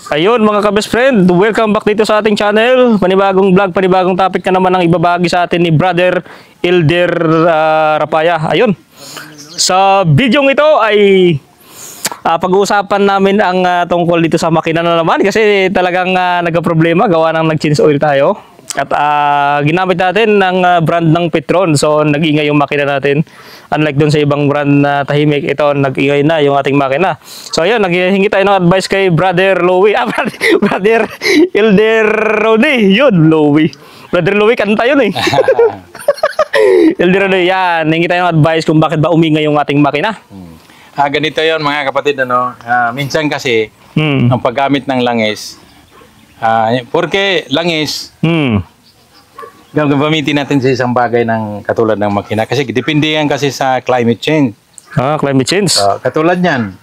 Ayun mga ka-best friend, welcome back dito sa ating channel. Panibagong vlog, panibagong topic na naman ang ibabahagi sa atin ni Brother Elder Rapaya. Ayun, sa video ito ay pag-uusapan namin ang tungkol dito sa makina na naman. Kasi talagang nagka-problema, gawa ng nag-change oil tayo. At ginamit natin ng brand ng Petron. So nag-ingay yung makina natin. Unlike dun sa ibang brand na tahimik, ito nag-ingay na yung ating makina. So ayun, naghihingi tayo ng advice kay Brother Louie. Brother Elder Rodi. Yun, Louie. Brother Louie, kanta yun eh. Elder Rodi, yan. Hingi tayo ng advice kung bakit ba umingay yung ating makina. Ganito yon mga kapatid, ano? Minsan kasi, ang paggamit ng langis, porque langis, gagamitin natin sa isang bagay ng katulad ng makina. Kasi depende yan kasi sa climate change. Climate change. Katulad yan.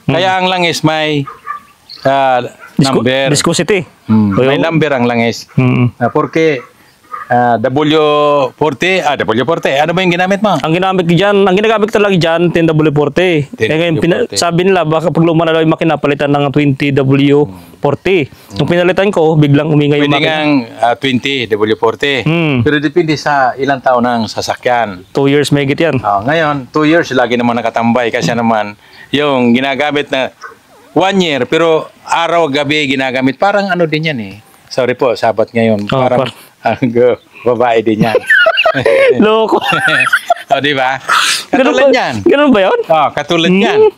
Kaya ang langis may number. Viscosity. May number ang langis. Porque W40, W40. Ano ba yung ginamit mo? Ang ginamit diyan, ang ginagamit talaga diyan 10W40. Sabi nila baka pag luma na daw yung makina palitan ng 20W40. Nung pinalitan ko, biglang umingay yung makina. Pwede ngang 20W40. Pero depende sa ilang taon ng sasakyan. 2 years may git yan. Ngayon, 2 years lagi naman nakatambay kasi naman yung ginagamit na 1 year pero araw-gabi ginagamit. Parang ano din yan eh. Sorry po, sabat ngayon. Parang babae din yan. Loko. Di ba? Katulad yan. Ganun ba yun? Katulad yan.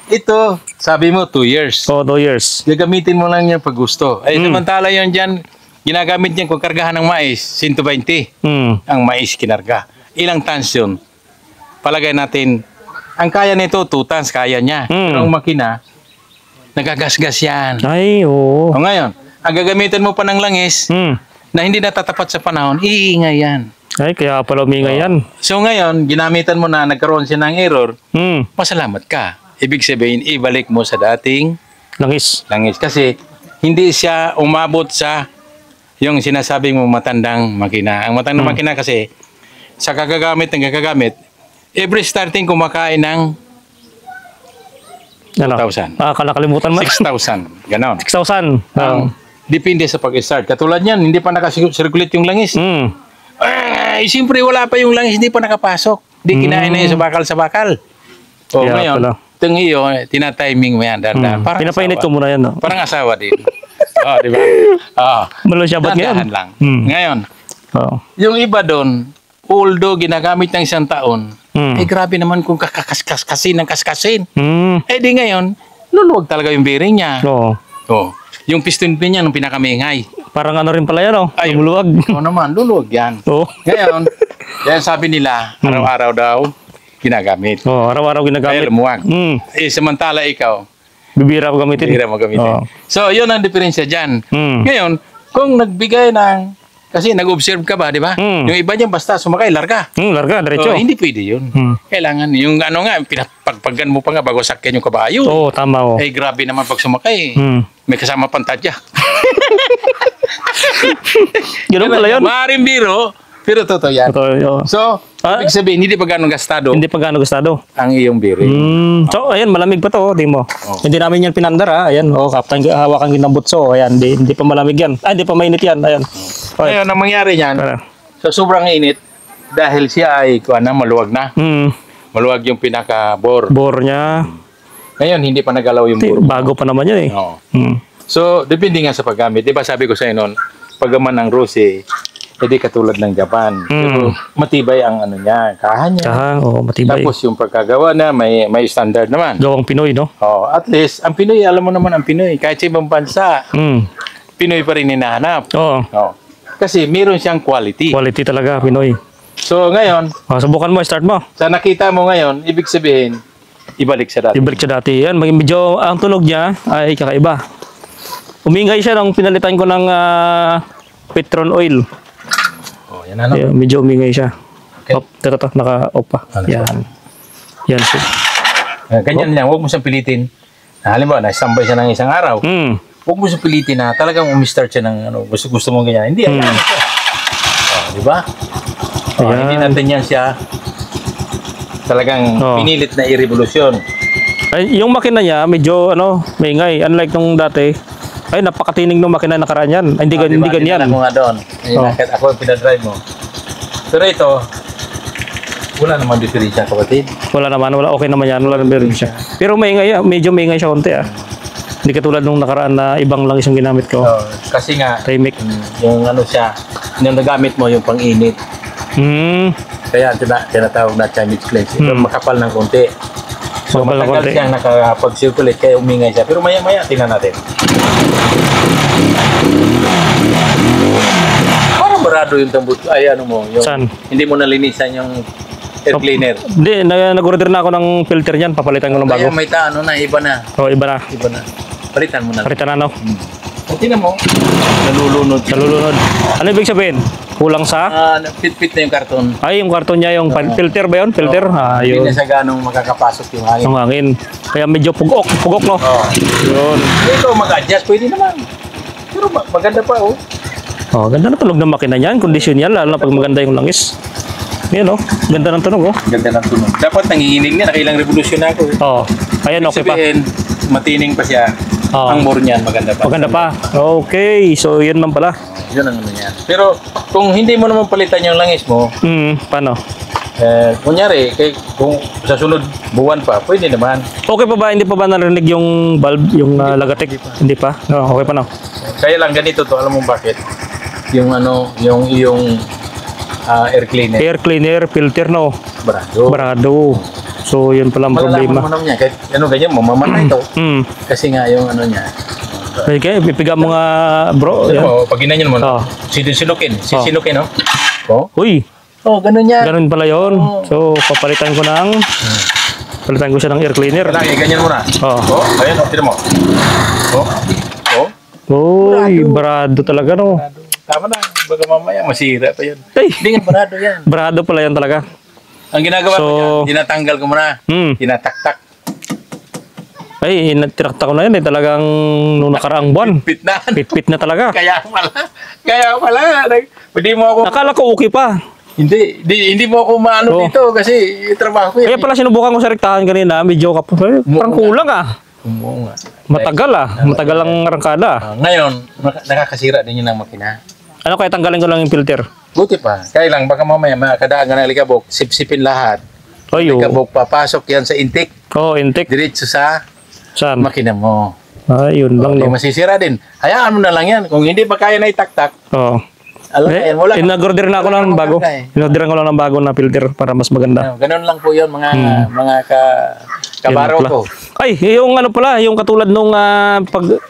Ito, sabi mo 2 years. 2 years. Gagamitin mo lang yan pag gusto. Ay, samantala yun dyan, ginagamit niyan kung kargahan ng mais, 120. Ang mais kinarga. Ilang tons yun? Palagay natin, ang kaya nito, 2 tons, kaya niya. Pero ang makina, nagagasgas yan. Ay, oo. Ngayon, ang gagamitin mo pa ng langis, na hindi natatapat sa panahon, iingay yan. Ay, kaya pala umingay yan. So ngayon, ginamitan mo na nagkaroon siya ng error, pasalamat ka. Ibig sabihin, ibalik mo sa dating langis. Kasi hindi siya umabot sa yung sinasabing mo matandang makina. Ang matandang makina kasi, sa kagagamit ng kagagamit, every starting kumakain ng 2,000. Kalakalimutan mo. 6,000. Ganon. 6,000. Depende sa pag-start. Katulad yan, hindi pa nakasirculate yung langis. Siyempre wala pa yung langis, hindi pa nakapasok. Hindi kinain na yun sa bakal. Ngayon, itong iyo, tinatiming mo yan. Pinapainit ko muna yan. No? Parang asawa din. Di ba? Malusyabat ngayon. Lang. Ngayon, yung iba doon, although ginagamit ng 1 taon, grabe naman kung kaskasin ng kaskasin. Di ngayon, luluwag talaga yung bearing niya. Yung piston pin niya, nung pinakamingay. Parang ano rin pala yan, lumuluwag. Naman, luluwag yan. Ngayon, yan sabi nila, araw-araw daw, ginagamit. Araw-araw ginagamit. Kaya lumuwag. Samantala ikaw, bibira mo gamitin. So, yun ang diferensya dyan. Ngayon, kung nagbigay ng, kasi nag-observe ka ba, di ba? Yung iba niyan basta sumakay, larga. Larga, diretso. Hindi pwede yun. Kailangan, yung ano nga, pinapagpagan mo pa nga bago sakyan yung kabayo. Tama. Grabe naman pag sumakay. May kasama pantadya. Ganun pala yun. Maaaring biro, pero totoo yan. So, ibig sabihin, hindi pa gano'ng gastado. Hindi pa gano'ng gastado. Ang iyong bearing. So, ayan, malamig pa to, di mo. Hindi namin yan pinandar, Ayan, kaptan, hawakan yung butso. Ayan, hindi pa malamig yan. Hindi pa mainit yan. Ayan. Ngayon, ang mangyari yan, sa sobrang init, dahil siya ay maluwag na. Maluwag yung pinaka-bore. Bore niya. Ngayon, hindi pa nagalaw yung bore. Bago pa naman yun eh. So, depende nga sa paggamit. Di ba sabi ko sa'yo noon, paggaman ng Rossi, hindi katulad ng Japan. Pero matibay ang ano niya, kahan niya. Matibay. Tapos yung pagkagawa na may standard naman. Gawang Pinoy, no? At least, ang Pinoy, alam mo naman ang Pinoy. Kahit sa ibang bansa, Pinoy pa rin hinahanap. Kasi meron siyang quality. Quality talaga, Pinoy. So ngayon, subukan mo, start mo. Sa nakita mo ngayon, ibig sabihin, ibalik sa dati. Ibalik sa dati. Yan, medyo ang tunog niya ay kakaiba. Umingay siya nung pinalitan ko ng Petron oil. Yan na. Medyo umingay siya. Okay. Naka-off pa. Yan. Yan siya. Ganyan lang, huwag mo siyang pilitin. Halimbawa, na-standby siya ng isang araw. Huwag mo siyang pilitin na talagang umistart siya ng gusto mo ganyan. Hindi, ayan siya. Di ba? Hindi natin yan siya talagang pinilit na i-revolusyon. Yung makina niya medyo maingay, unlike nung dati. Ay, napakatining ng makina nakaraan yan. Ay, hindi, hindi ganyan. Ako nga doon. Ako yung pinadrive mo. Pero ito, wala naman diferensya, kapatid. Wala naman, okay naman yan. Wala naman siya. Pero maingay, medyo maingay siya konti ah. Hindi katulad nung nakaraan na ibang langis yung ginamit ko. Kasi nga, Timik. yung ano siya, yung nagamit mo, yung pang-init. Kaya tinatawag na Chinese flames. Ito makapal ng konti. So Makapal ng matagal konti. siyang nakapag-circulate, kaya umingay siya. Pero maya-maya, tingnan natin. Parang barado yung tambut. Ay, ano mo, yung Saan? hindi mo nalinisan yung air cleaner. Hindi, nag-order na ako ng filter niyan. Papalitan ko ng bago. Kaya may ano na, iba na. Iba na. Iba na. Palitan mo na. Palitan na, no? Tingnan mo, nalulunod. Nalulunod. Ano ibig sabihin? Kulang sa? Fit-fit na yung karton. Ay, yung karton niya, yung filter ba yun? Filter? Hindi Yun. na siya ganong makakapasok yung hangin. Ang hangin. Kaya medyo pugok, no? Yun. Ito, mag-adjust, pwede naman. Pero maganda pa, oh. Ganda na tunog ng makina niyan. Kondisyon yan, lalo na pag maganda yung langis. Yan, ganda ng tunog, Ganda ng tunog. Dapat nanginginig niya, nakailang revolusyon na ako. Ayan, okay pa. Sabihin, matining pa siya. Ang more niyan, maganda pa. Maganda pa. Okay, so yun lang pala. Yun ang ano niya. Pero kung hindi mo naman palitan yung langis mo, Paano? kunyari, kung sa sunod buwan pa, pwede naman. Okay pa ba? Hindi pa ba narinig yung valve, yung lagatik? Hindi pa? Okay pa, no? Kaya lang ganito to, alam mo bakit? Yung ano, yung iyong air cleaner. Air cleaner, filter, no? Barado. Barado. So, yun pala ang problema. Malalaman mo naman niya, kahit ano ganyan mo, mamatay to. Kasi nga yung ano niya. Okay, pipiga mo nga, bro. Yan. Pag ginanyan mo, sinukin. Sinukin, no? Uy, ganun yan. ganun pala yun. So, palitan ko siya ng air cleaner. Lagi, ganyan mo na. Ayan, tira mo. Uy, barado talaga, no? Tama na, baga mamaya, masira pa yun. Ay, Hindi nga barado yan. barado pala yan talaga. Ang ginagawa ko yan, tinatanggal ko muna. Tinataktak. Ay, tinakta ko na yan talagang nung nakaraang buwan. Pitnan. Pit na talaga. Kaya pala. Hindi mo ako... Nakala ko okay pa. Hindi mo ako maano dito kasi trabaho ko yan. Kaya pala sinubukan ko sa rektahan kanina, medyo parang kulang Oo nga. Matagal ang arangkada. Ngayon, nakakasira din yun ng makina. Ano kaya tanggalin ko lang yung filter? Buti pa. Kaya lang, baka mamaya makadaan ka ng alikabok, sipsipin lahat. Alikabok, papasok yan sa intake. Intake. Diretso sa Saan? makina mo. Yun lang, no? Masisira din. Hayaan mo na lang yan. Kung hindi pa kaya na itaktak, alam na yan. Wala. Inag-order na ako lang ng bago. In-orderan ko lang ng bago na filter para mas maganda. Ganun lang po yun, mga kabaro ko. Ay, yung ano pala, yung katulad nung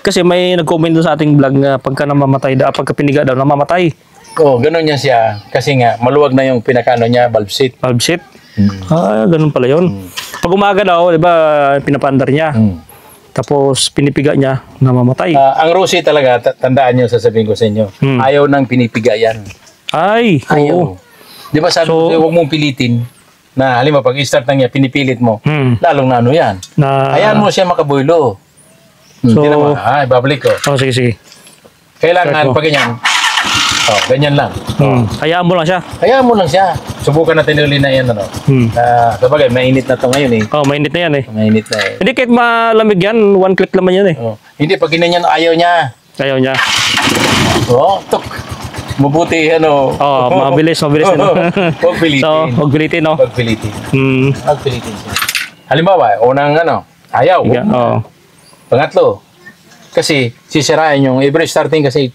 kasi may nag-comment doon sa ating vlog na pagka namamatay pagka piniga daw namamatay. Ganun yan siya. Kasi nga, maluwag na yung pinakano niya, valve seat. Valve seat? Ganun pala yun. Pag umaga daw, di ba, pinapandar niya. Tapos pinipiga niya, namamatay. Ang Rusi talaga, tandaan nyo, sasabihin ko sa inyo, ayaw nang pinipiga yan. Ay, ayaw. Di ba sabi ko, huwag mong pilitin na halimbawa pag i-start na niya, pinipilit mo, lalong na ano yan. Hayaan mo siya makabuelo. Tignan mo, babalik ko. Sige. Kailangan pag ganyan, ganyan lang. Hayaan mo lang siya. Hayaan mo lang siya. Subukan natin uli na yan, ano. Sabagay, mainit na to ngayon eh. Mainit na yan eh. Mainit na eh. Hindi kahit malamig yan, one click naman yan eh. Hindi, pag ganyan ayaw niya. Ayaw niya. Tok. Mabuti, ano. Mabilis. Huwag pilitin. So, huwag pilitin, no? Huwag pilitin. Huwag pilitin siya. Halimbawa, unang ayaw. Pangatlo, kasi sisirain yung every starting kasi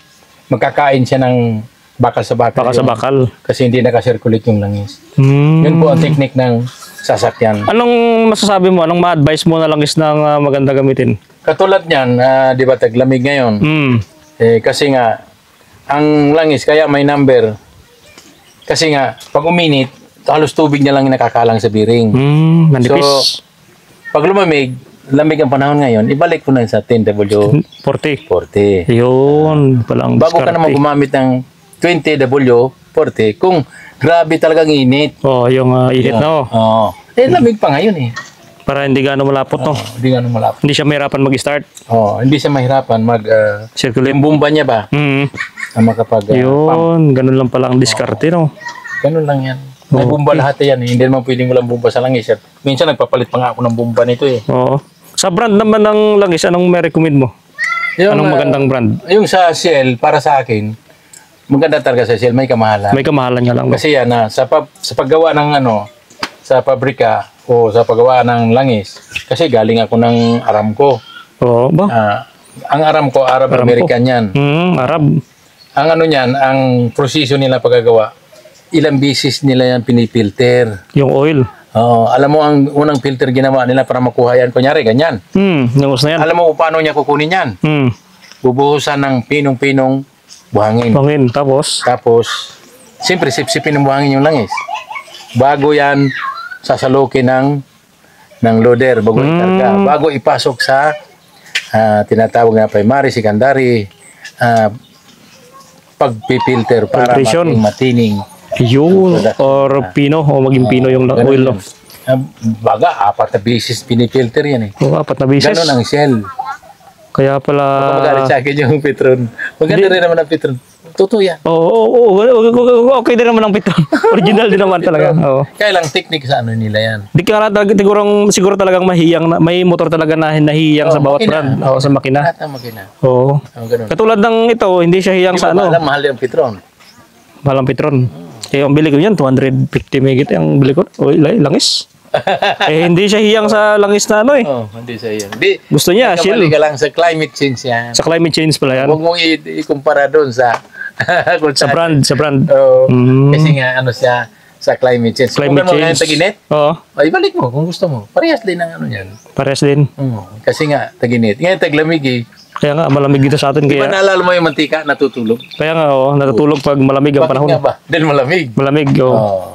magkakain siya ng bakal sa bakal. Bakal sa bakal. Kasi hindi nakasirculate yung langis. Yun po ang technique ng sasakyan. Anong masasabi mo? Anong ma-advise mo na langis na maganda gamitin? Katulad niyan, di ba taglamig ngayon? Kasi nga, ang langis, kaya may number. Kasi nga, pag uminit, halos tubig niya lang nakakalang sa bearing. Manipis. So, pag lumamig, lamig ang panahon ngayon, ibalik ko na sa 10W40. Yun, palang bago ka naman gumamit ng 20W40, kung grabe talagang init. Yung init na lamig pa ngayon eh. Para hindi gaano malapot, no? Hindi gaano malapot. Hindi siya mahirapan mag-start. Hindi siya mahirapan circulate. Yung bomba niya ba? Makapag yun, ganun lang pala ang diskarte, no? Ganun lang yan. May bomba lahat yan. Hindi naman pwedeng walang bomba sa langis. Minsan nagpapalit pa nga ako ng bomba nito eh. Sa brand naman ng langis, anong may recommend mo? Anong magandang brand? Yung sa Shell, para sa akin, maganda talaga sa Shell, may kamahalan. May kamahalan nga lang. Kasi yan, sa paggawa ng sa pabrika o sa paggawa ng langis, kasi galing ako ng Aramco. Oo ba? Ang Aramco, Arab-American yan. Arab. Ang niyan, ang proseso nila paggagawa, ilang bisis nila yan pinipilter. Yung oil. Alam mo, ang unang filter ginawa nila para makuha yan, kunyari, ganyan. Nangos na yan. Alam mo kung paano niya kukunin yan? Bubuhusan ng pinong-pinong buhangin. Buhangin, tapos? Tapos, siyempre, sipsipin ng buhangin yung langis. Bago yan, sasalukin ng loader, bago ikarga. Bago ipasok sa tinatawag na primary, secondary, pagpipilter para Filtration. maging matining. Yun. Or pino. O maging pino yung Ganun oil. yan. Baga, 4 na beses pinipilter yan eh. Oo, 4 na beses. Ganon ang Shell. Kaya pala... Magalit sa akin yung Petron. Maganda rin naman ang Petron. Totoo yan. Oo, okay din naman ang Petron. Original din naman talaga. Oo. Kaya lang technique sa nila yan. Di ka na talaga, siguro talagang mahiyang, may motor talaga na nahihiyang sa bawat makina. brand. Oo, sa makina. Lahat ang makina. Oo. Ganun. Katulad ng ito, hindi siya hiyang sa ano. Alam, mahal yung Petron. Mahal ang Petron. Eh, ang bili ko yan, 250 megit ang bili ko. O, langis. Hindi siya hiyang sa langis na ano eh. Hindi sa iyo. Hindi. Gusto niya, chill. Kamali ka lang sa climate change yan. Sa climate change pala yan. Huwag mong ikumpara doon sa... Sa brand. Oo. Kasi nga, siya, sa climate change. Climate Kung change. ngayon taginit, Oo. ay balik mo kung gusto mo. Parehas din ang yan. Pares din. Kasi nga, taginit. Ngayon taglamig eh. Kaya nga, malamig dito sa atin. Di ba Kaya, naalala mo yung mantika natutulog? kaya nga, natutulog pag malamig ang Bakit panahon. nga ba? Dahil malamig. Malamig,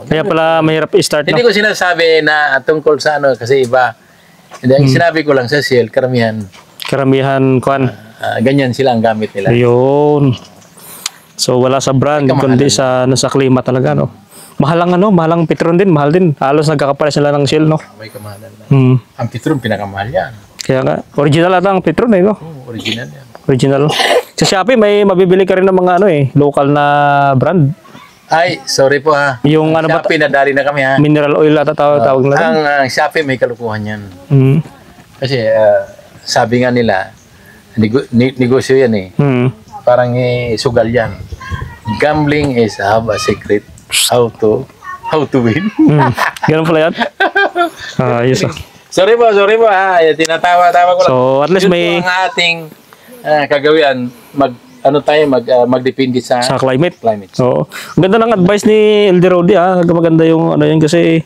Kaya pala mahirap i-start Hindi na. ko sinasabi na tungkol sa kasi iba. Hindi, ang sinabi ko lang sa Shell, karamihan, Karamihan, kuan. ganyan sila ang gamit nila. Ayun. So, wala sa brand, kundi sa klima talaga, no? Mahalang Petron din, mahal din. Halos nagkakapares sila ng Shell, no? May kamahalan na. Hmm. Ang Petron, pinakamahal yan. Kaya nga, original ata ang Petron, no? Original yan. Original. Sa Shopee, may mabibili ka rin ng mga local na brand. Ay, sorry po ha. Yung ano ba, Shopee, nadali na kami ha. mineral oil ata tawag nila. Ang Shopee may kalukuhan yan. Hmm. Kasi sabi nga nila, negosyo yan eh. Hmm. Parang sugal yan. Gambling is have a secret. How to win. Ganun pala yan. Yes. Sorry po ha. Tinatawa-tawa ko lang. So, at least Yun may po ang ating kagawian. Magdepende sa climate. climate. Oo. Ang ganda ng advice ni Elderodi, maganda yung yan kasi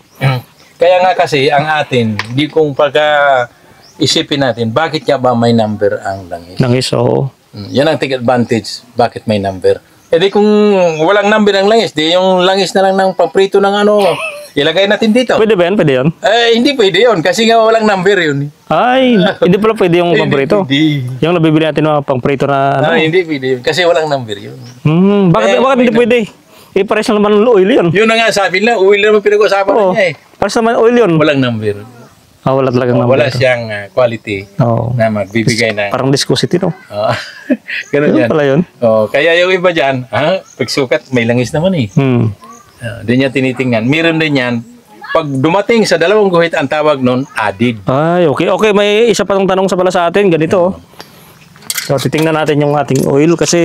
Kaya nga kasi ang atin, di kung isipin natin, bakit nga ba may number ang langis? langis, oo. Yan ang take advantage, bakit may number. E di kung walang number ang langis, di yung langis na lang ng paprito ng ilagay natin dito. Pwede ba yan? Pwede yan? Hindi pwede yun, kasi nga walang number yun. Ay, hindi pala pwede yung pangprito. Hindi. Yung nabibili natin mga pangprito na Hindi pwede yun, kasi walang number yun. Bakit hindi pwede? Pares na naman oil yun. Yun na nga sabi nila, oil naman pinag-usapan Oo. niya eh. Pares naman oil yun. Walang number. Wala talagang number. Wala siyang quality Oo. na magbibigay ng... Parang viscosity, no? Ganun Yun yan. pala yun. Kaya yung iba dyan, pagsukat, may langis naman eh. Di niya tinitingnan. Meron din yan. Pag dumating sa 2 guhit, ang tawag nun, added. Ay, okay. Okay, may isa pa tong tanong pala sa atin. Ganito. So, titingnan natin yung ating oil kasi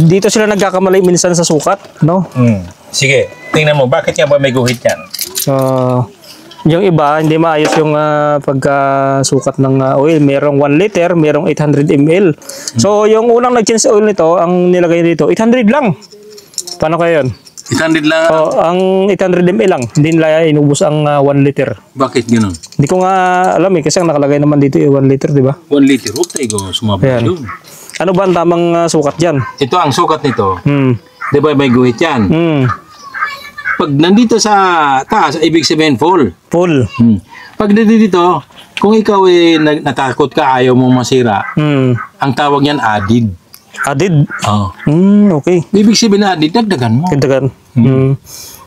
dito sila nagkakamali minsan sa sukat, no? Sige, tingnan mo, bakit nga ba may guhit yan? Yung iba, hindi maayos yung pagkasukat ng oil. Merong 1 liter, merong 800 ml. So, yung unang nag-change oil nito, ang nilagay dito, 800 lang. Paano kaya yun? 800 lang. Ang 800 ml lang. Hindi nila inubos ang 1 liter. Bakit gano'n? Hindi ko nga alam kasi ang nakalagay naman dito 1 liter, di ba? 1 liter, huwag tayo sumabot Ayan. doon. Ano ba ang tamang sukat dyan? Ito ang sukat nito. Hmm. Di ba may guhit yan? Pag nandito sa taas, ibig sabihin full. Full. Pag nandito, kung ikaw natakot ka, ayaw mong masira, ang tawag niyan added. Added? Oh. Okay. Ibig sabihin na added, dagdagan mo. Kintagan.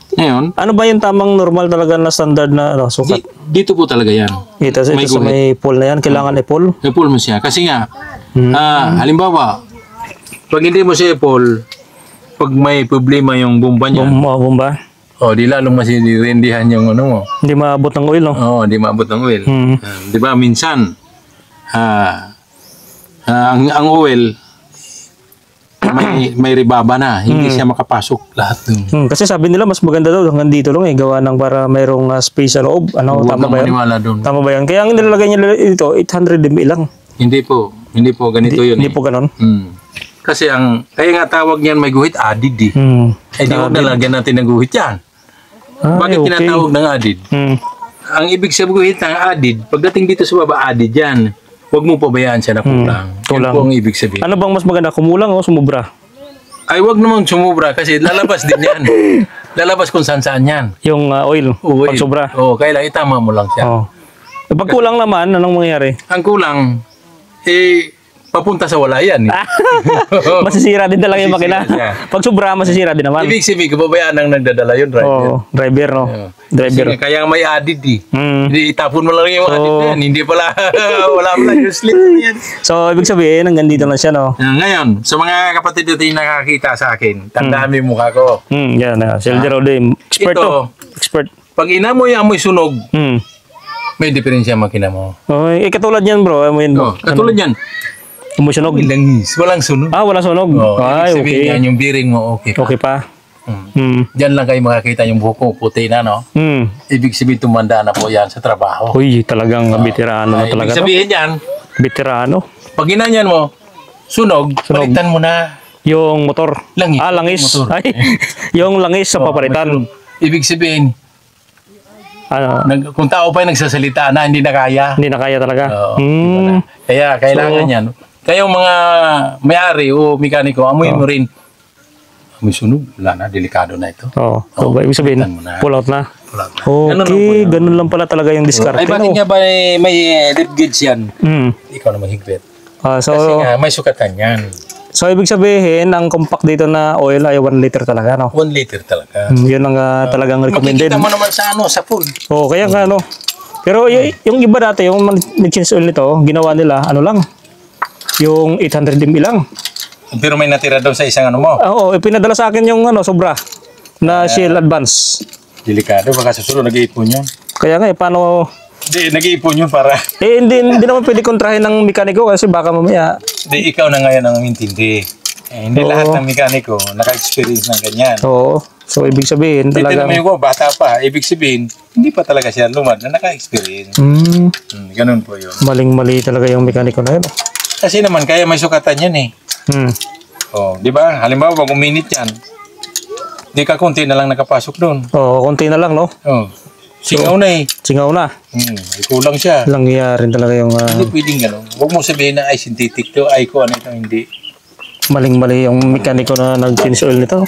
Ngayon, Ano ba yung tamang normal talaga na standard na sukat? dito po talaga yan. Ito sa may pull na yan, kailangan i-pull. I-pull mo siya. Kasi nga, halimbawa, pag hindi mo siya i-pull, pag may problema yung bomba niya, Bomba. di lalong masirindihan yung mo. Hindi maabot ng oil, no? Di maabot ng oil. Di ba, minsan, ang oil, may ribaba na. Hindi siya makapasok lahat dun. Kasi sabi nila mas maganda daw hanggang dito lang gawa ng para mayroong space sa loob. Ano, Huwag tama kang ba yan? maniwala dun. Tama ba yan? Kaya ang nilalagay niya dito, 800 ml lang. Hindi po ganito yun. Hindi po ganon. Kasi kaya nga tawag niyan may guhit, adid eh. Eh di huwag nalagyan natin ng guhit yan. Bakit tinatawag ng adid? Ang ibig sabihin ng adid, pagdating dito sa baba, adid yan. Huwag mo pabayaan siya na kulang. Yan po ang ibig sabihin. Ano bang mas maganda? Kumulang o sumubra? Ay, huwag naman sumubra kasi lalabas din yan. Lalabas kung saan yan. Yung oil, pag sobra. Oo, kailangan itama mo lang siya. Oh. Pag kulang naman, anong mangyayari? Ang kulang, papunta sa wala yan. Masisira din talaga yung Masisira makina. siya. Pag sobra, masisira din naman. Ibig sabihin, kababayaan ang nagdadala yun, driver. Driver, no? Driver. Kasi kaya may added Hindi itapon mo lang yung added na yan. Hindi pala, wala pala useless yan. So, ibig sabihin, hanggang dito lang siya, no? Ngayon, sa mga kapatid natin yung nakakita sa akin, tandaan mo yung mukha ko. Yan, si El Geraldo, expert Ito, to. Expert. Pag inamoy sunog, may diferensya ang makina mo. Katulad yan, bro. Katulad yan. Umusunog. Walang sunog. Walang sunog. Ay, ibig sabihin okay. yan, yung bearing mo, okay pa. Okay pa. Diyan lang kayo makakita yung buhok ko, puti na, no? Ibig sabihin, tumanda na po yan sa trabaho. Uy, talagang veterano na talaga. Ibig sabihin yan, veterano. pag ginanyan mo, sunog, palitan mo na. Yung motor. Langis. Langis. Motor. Ay, yung langis sa papalitan. Ibig sabihin, kung tao pa yung nagsasalita na, hindi na kaya. Hindi na kaya talaga. Kaya kailangan yan. Kayong mga may-ari o mekaniko, amuin mo rin. Amoy sunog, wala na, delikado na ito. So, ibig sabihin, pull out na. Okay, ganun lang pala talaga yung diskarte. Ay, bakit nga ba may lead gauge yan? Ikaw na mahigpit. Kasi nga, may sukatan yan. So, ibig sabihin, ang compact dito na oil ay 1 liter talaga, no? 1 liter talaga. Yun ang talagang recommended. Makikita mo naman sa pool. Kaya nga, no? Pero yung iba dati, yung nag-change oil nito, ginawa nila, lang, yung 800 ml lang. Pero may natira daw sa isang mo. Pinadala sa akin yung sobra na Shell Advance. Delikado, baka susunod nag-iipon yun. Kaya nga, paano... Hindi, nag-iipon yun para... hindi naman pwede kontrahin ng mekaniko kasi baka mamaya... Hindi, ikaw na ngayon ang intindi. Hindi lahat ng mekaniko naka-experience ng ganyan. So, ibig sabihin talaga... Hindi naman yung bata pa. Ibig sabihin, hindi pa talaga siya lumad na naka-experience. Ganun po yun. Maling-mali talaga yung mekaniko na yun. Kasi naman, kaya may sukatan yan eh. Di ba? Halimbawa, pag uminit yan, di ka konti na lang nakapasok doon. Konti na lang, no? Singaw na eh. Singaw na. Kulang siya. Langyarin talaga yung... Hindi pwedeng gano'n. Huwag mo sabihin na ay synthetic to, ay ko ano ito, hindi. Maling-mali yung mekaniko na nag-change oil nito.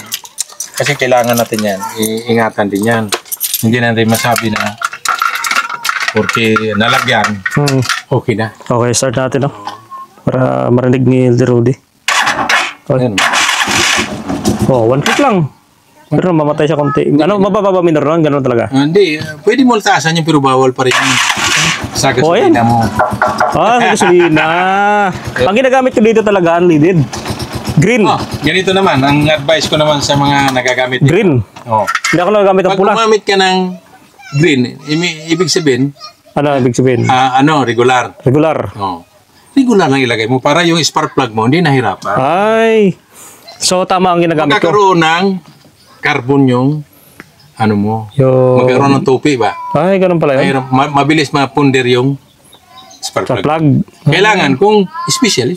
Kasi kailangan natin yan. Iingatan din yan. Hindi natin masabi na porque nalagyan, okay na. Okay, start natin, no? Para marinig ni El Rudy. Ayun. 1 click lang. Pero mamatay siya konti. Mababa minor nun? Ganun talaga. Hindi. Pwede mo taasan yung pero bawal pa rin yung sa gasolina mo. Sa gasolina. Ang ginagamit ko dito talaga, unleaded. Green. Ganito naman. Ang advice ko naman sa mga nagagamit dito. Green. Hindi ako nagagamit ng pula. Pag gumamit ka ng green, ibig sabihin, ano ibig sabihin? Regular. Regular. Regular lang ilagay mo para yung spark plug mo hindi nahirapan. Ay. So tama ang ginagamit ko. Magkakaroon ng carbon yung magkaroon ng tupi ba? Ay, ganun pala yun. Mabilis mapunder yung spark plug. Kailangan kung special.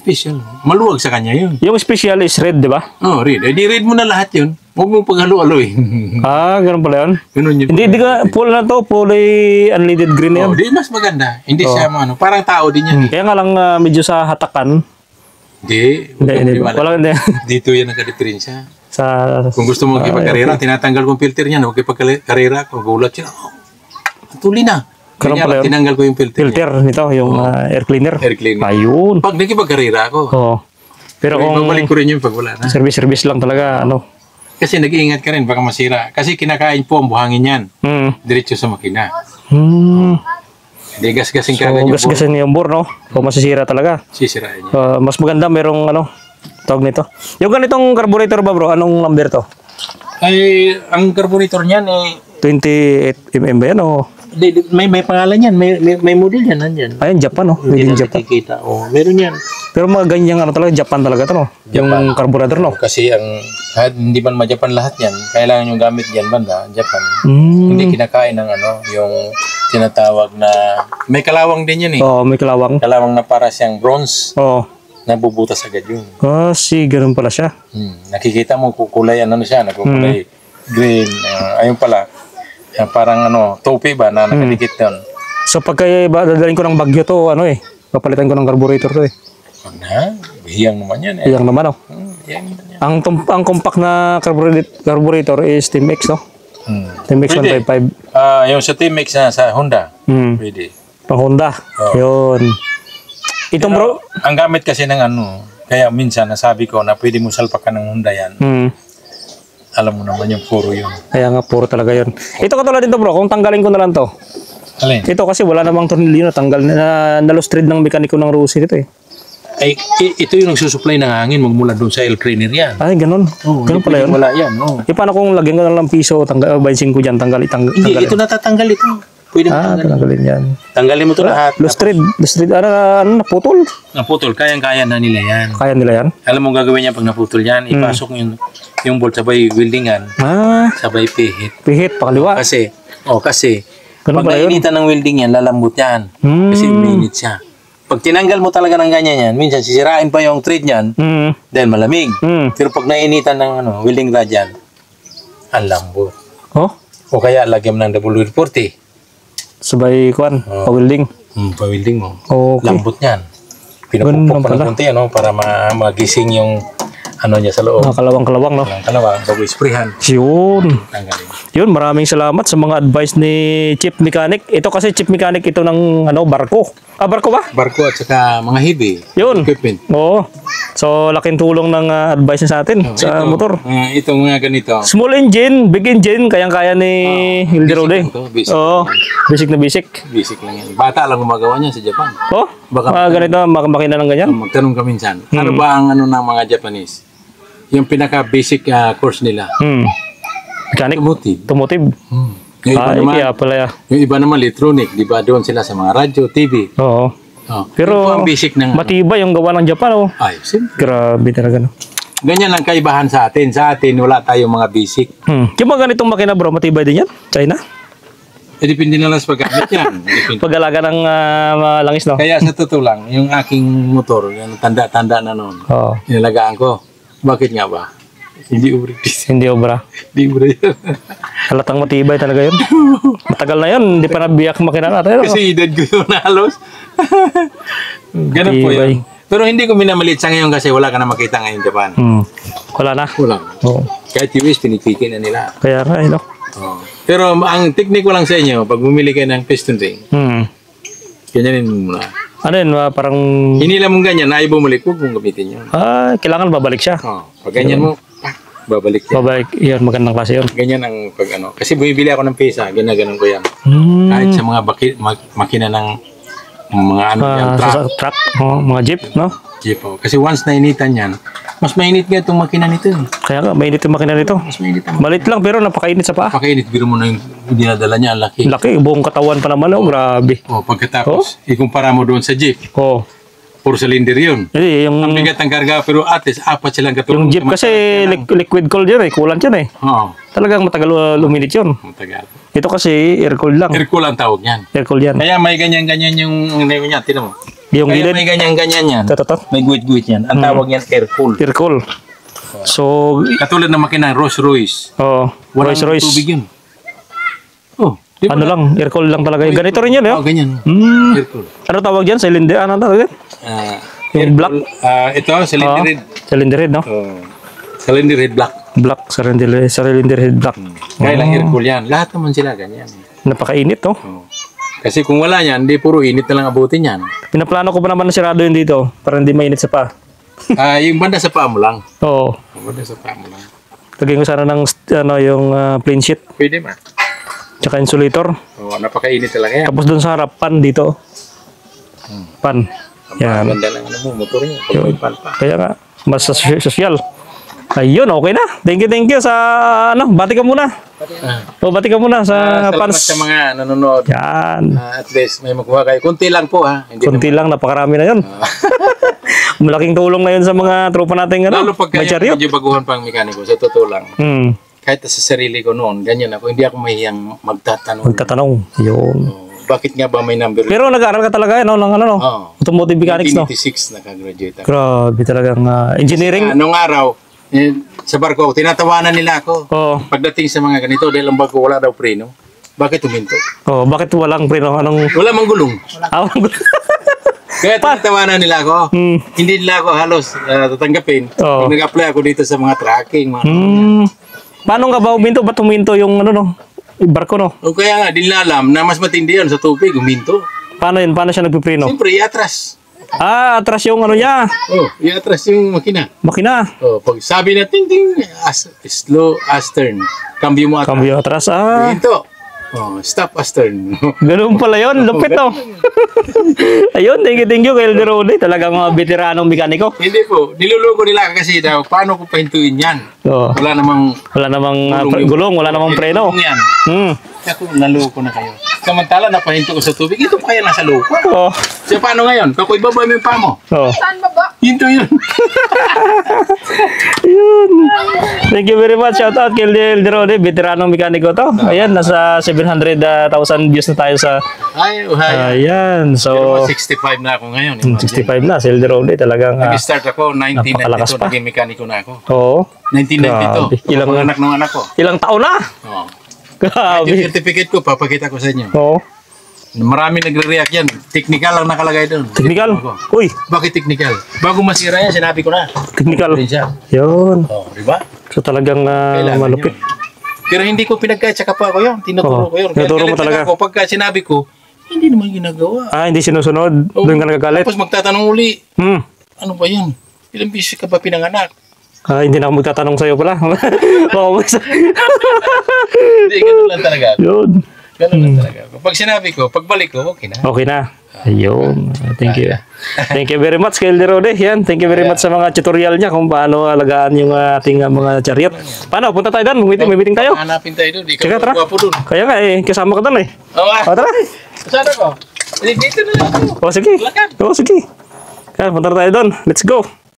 Maluwag sa kanya yun. Yung special is red, di ba? Red. Di-red mo na lahat yun. Huwag mo paghalo-haloy. Ganun pala yun. Ganun yun. Hindi ka, full na to, fully unleaded green yan. Di mas maganda. Hindi siya parang tao din yan. Kaya nga lang medyo sa hatakan. Hindi. Walang hindi. Dito yan ang kadiferensya. Kung gusto mo magkipagkarera, tinatanggal ko yung filter niya. Huwag kipagkarera, gulat siya. Tuloy na. Kanya tinanggal ko yung filter nito, yung air cleaner. Ayun. Pag nagkipagkarera ako. Pero kung babalik ko rin yung pag wala na. Service lang talaga, Kasi nag-iingat ka rin, baka masira. Kasi kinakain po ang buhangin yan. Diretso sa makina. Hindi gasgasin ka agad yung gasgasin yung bore, no? Kung masisira talaga. Sisirain niya. Mas maganda merong, tawag nito. Yung ganitong carburetor ba, bro? Anong number to? Ay, ang carburetor niyan 28 mm ba yan, o? May pangalan yan. May model yan, nandyan. Ayun, Japan, no? Made in Japan. Meron yan. Pero mga ganyang ano talaga, Japan talaga to, no? Japan. Yung carburetor, no? Kasi kahit hindi man ma-Japan lahat yan, kailangan yung gamit yan banda, Japan. Mm. Hindi kinakain ng yung tinatawag na, may kalawang din yun eh. Oo, may kalawang. Kalawang na para siyang bronze, Oo. nabubutas agad yun. Ganun pala siya. Nakikita mo kukulay siya, nagkukulay green. Ayun pala, parang topi ba na nakadikit doon. So pagka dadalhin ko ng Bagyo to, papalitan ko ng carburetor to eh. Hiyang naman yan eh. Iyang naman, oh. Hiyang naman yan. Ang compact na carburetor is Team X, no? Team X Pwede. 155. Yung sa T-Max na sa Honda, Hmm. pwede. Pang Honda. Yun. Itong bro. Ang gamit kasi ng kaya minsan nasabi ko na pwede mo salpakan ng Honda yan. Alam mo naman yung puro yun. Kaya nga, puro talaga yun. Ito katulad dito bro, kung tanggalin ko na lang to. Alin? Ito kasi wala namang tornilyo na tanggal na lost thread ng mekaniko ng Rusi dito eh. Ay, ito yung nagsusupply ng hangin magmula doon sa air cleaner yan. Ay, ganun. Ganun pala yun. Wala yan, Paano kung lagyan ko na lang piso, bensin ko dyan, Hindi, tanggalin. ito natatanggal ito. Pwede mo tanggalin. Tanggalin yan. Tanggalin mo ito lahat. Lost thread, naputol. Naputol, kayang-kaya na nila yan. Kaya nila yan? Alam mo gagawin niya pag naputol yan, ipasok yung bolt sabay weldingan, sabay pihit. Pihit, pakaliwa. Kasi Ganun pag pala yun? nainitan ng welding yan, lalambot yan. Kasi uminit siya. Pag tinanggal mo talaga ng ganyan yan, minsan sisirain pa yung thread niyan dahil malamig. Pero pag nainitan ng welding rod yan, ang lambot. Oh? O kaya lagyan mo ng WD-40. Sabay kuan, pa-welding. Pa-welding mo. Okay. Lambot niyan. Ganun Pinapupok pa pala. ng konti para magising yung niya sa loob. Kalawang-kalawang, no? Ang kalawang, bago isprihan. Yun. Tanggalin. Yun, maraming salamat sa mga advice ni Chief Mechanic. Ito kasi Chief Mechanic ito ng barko. Barko ba? Barko at saka mga heavy Yun. equipment. Oo. So, laking tulong ng advice niya sa atin sa motor. Itong mga ganito. Small engine, big engine, kayang-kaya ni Hildy Rode. lang to, basic Oo. Basic na basic. Basic lang yan. Bata lang gumagawa niyan sa Japan. Oh, Baka- ganito, makina ng ganyan. Magtanong ka minsan, ano ba ang ng mga Japanese? Yung pinaka-basic course nila. Mechanic, Automotive. automotive. Yung iba naman, Kaya pala. yung iba naman electronic, di ba? Doon sila sa mga radyo, TV. Oo. yun Pero po ang basic ng matibay yung gawa ng Japan, oh. Ay, simple. Grabe talaga, no? Ganyan ang kaibahan sa atin. Sa atin, wala tayong mga basic. Yung mga ganitong makina, bro, matibay din yan? China? Depende na lang sa paggamit yan. Depende. Pag-alaga ng langis, no? Kaya sa totoo lang, yung aking motor, yung tanda-tanda na noon, Oo. inalagaan ko. Bakit nga ba? Hindi ubra. Hindi obra. Hindi ubra yan. Halatang matibay talaga yun. Matagal na yun, hindi pa nabiyak makina natin. No? Kasi edad ko yun na halos. Ganun po Matibay. yun. Pero hindi ko minamalit sa ngayon kasi wala ka na makita ngayon Japan. Wala na. Wala. Oo. Kahit US, pinipikin na nila. Kaya nga, no? Pero ang technique ko lang sa inyo, pag bumili kayo ng piston ring, ganyanin mo muna. Ano yun, parang... Hinila mong ganyan, na bumalik, huwag mong gamitin yun. Kailangan babalik siya. Pag ganyan mo, babalik yan. Babalik, yun, magandang klase yun. Ganyan ang pag Kasi bumibili ako ng pesa, ginaganon ko yan. Kahit sa mga makina ng mga yan, truck, truck, mga jeep, no? jeep. Kasi once nainitan yan, mas mainit nga itong makina nito. Kaya nga, mainit yung makina nito. Mas mainit ang Malit lang, pero napakainit sa paa. pakainit. Biro mo na yung dinadala niya, ang laki. Laki, buong katawan pa naman, oh, grabe. Pagkatapos, ikumpara mo doon sa jeep, Oh. puro cylinder yun. Eh, yung Ang bigat ng karga, pero at least apat silang katulong. yung jeep kasi liquid cooled yun eh, coolant yun eh. Oo, Talagang matagal luminit yun. matagal. Ito kasi air cooled lang. Air cool ang tawag niyan. Air cooled yan. Kaya may ganyan-ganyan yung name niya, tinan mo. Yung Kaya gilid. may ganyan-ganyan yan. Ito. May guwit-guwit yan. Ang tawag yan air cool. Air cool. So, Katulad ng makina, Rolls Royce. Rolls Royce. Tubig yun. Oh, di ba? Ano lang, air cool lang talaga. Yung ganito rin yun, eh. Oh, ganyan. Air cool. Ano tawag dyan? Cylinder? Ano tawag yan? Yung black? Ito, cylinder head. Cylinder head, no? Cylinder head black. Black, cylinder head black. Kaya lang air cool yan. Lahat naman sila ganyan. Napakainit, no? Kasi kung wala yan, hindi puro init na lang abutin yan. Pinaplano ko pa naman na sirado yun dito para hindi mainit sa paa. Yung banda sa paa mo lang. Oo. Yung banda sa paa mo lang. Lagyan ko sana ng yung plain sheet. Pwede ma. Tsaka insulator. Napakainit talaga yan. Tapos doon sa harap, pan dito. Pan. Yan. Ganda lang ano mo, motor niya. Pag may pan pa. Kaya nga, mas sosyal. Ayun, okay na. Thank you sa, bati ka muna. Bati ka muna sa Salamat fans. sa mga nanonood. Yan. At least may makuha kayo. Kunti lang po ha. Hindi Kunti lang, napakarami na yun. Malaking tulong na yun sa mga tropa natin, ano? Lalo pagka May yung chariot. medyo baguhan pang mekaniko, sa totoo lang. Kahit sa sarili ko noon, ganyan ako, hindi ako mahiyang magtatanong. Magtatanong. Yun. Bakit nga ba may number? Pero nag-aaral ka talaga, no? Ng ano, no? Oo. Automotive mechanics, no? 1986 nakagraduate ako. Grabe talagang engineering. Nung araw, sa barko, tinatawanan nila ako. Oo. Pagdating sa mga ganito, dahil ang barko wala daw preno. Bakit huminto? Oh, bakit walang preno? Anong... Wala mang gulong. Kaya Pa- tinatawanan nila ako. Hindi nila ako halos tatanggapin. Oo. Pag nag-apply ako dito sa mga tracking. Mga... Paano nga ba huminto? Ba't huminto yung ano, no? Yung barko, no? O kaya nga, di nila alam na mas matindi yan sa tubig, huminto. Paano yun? Paano siya nagpipreno? Siyempre, iatras. Atras yung ano niya. Oh, iatras yung makina. Makina. Oh, pag sabi na ting ting, slow as turn. Cambio mo atras. Cambio atras. Hinto. Oh, stop as turn. Ganun pala yun. Lupit, no? Ayun, thank you kay Elder Rode. Talagang mga veteranong mekaniko. Hindi po, niluluko nila kasi daw, paano ko pahintuin yan? Oo. Wala namang Wala namang gulong, wala namang preno. gulong yan. Ako, naloko na kayo. Samantala, napahinto ko sa tubig, ito pa kaya nasa lupa. Oo. So, paano ngayon? Kakoy babay mo yung paa mo. Oo. Hinto yun. Yun. Thank you very much. Shout out kay Elder Rode, veteranong mekaniko to. Ayan, nasa 700,000 views na tayo sa... Ay, uhay. Ayan, Pero so... 65 na ako ngayon. 65 na, si Elder Rode. Talagang... Nag-start ako, napakalakas 1992, pa. naging mekaniko na ako. Oo. 1992. Grabe. Ilang- Mga anak ng anak ko. Ilang taon na? Oh. Yung Grabe. certificate ko, papakita ko sa inyo. Oo. Marami nagre-react yan. Technical lang nakalagay doon. Technical. Ako. Uy, Bakit technical? Bago masira yan, sinabi ko na. technical. Rin siya. Yun. Oh, di ba? So talagang Kailangan malupit. yun. Pero hindi ko pinagkait sa kapwa ko yun. Tinuturo Oo. ko yun. Tinuturo mo galit talaga. Ako, pagka sinabi ko, hindi naman ginagawa. Hindi sinusunod. Doon ka nagagalit. Tapos magtatanong uli, Hmm. ano ba yun? Ilang beses ka ba pinanganak? Hindi na ako magtatanong sa'yo pala. Oo, Hindi, ganun lang talaga. Yun. Ganun lang talaga. Pag sinabi ko, pagbalik ko, okay na. Okay na. Ayun. Thank you. Thank you very much kay Elder Rode. Yan. Thank you very much sa mga tutorial niya kung paano alagaan yung ating mga chariot. Paano? Punta tayo doon. May meeting tayo. Hanapin tayo doon. Sige, Ikaw tara. ang gwapo doon. Kaya nga kasama ka doon Oo, tara. Saan ako? Dito na lang ako. Sige. Lakad. Sige. Kaya punta tayo doon. Let's go.